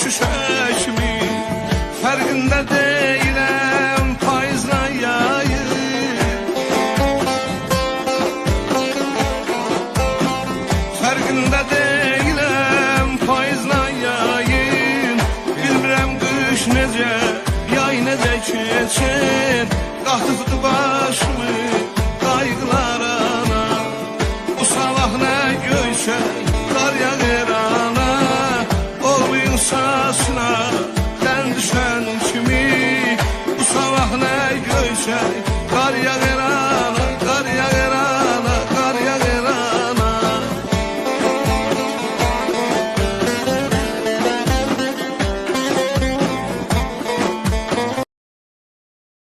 şüşə kimi. Fərqində deyiləm payızla yayın. Fərqində deyiləm payızla yayın. Bilmirəm qış necə, yay necə keçir. Qaxtıqdı başımı qayğılarana. Bu sabah nə göysək qar yağır ana. Olmayın sasına dən düşən kimi. Bu sabah nə göysək